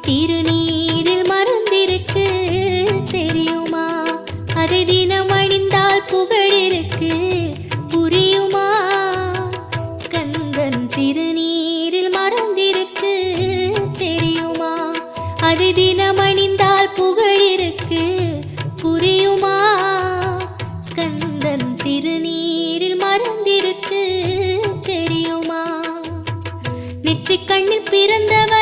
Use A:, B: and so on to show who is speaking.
A: திருநீரில் மறந்திருக்கு தெரியுமா? அதை தினம் அணிந்தால் புகழிருக்கு புரியுமா? கந்தன் திருநீரில் மறந்திருக்கு தெரியுமா? அதை தினம் அணிந்தால் புகழிருக்கு புரியுமா? கந்தன் திருநீரில் மறந்திருக்கு தெரியுமா? நெற்றிக் கண்ணில் பிறந்தவர்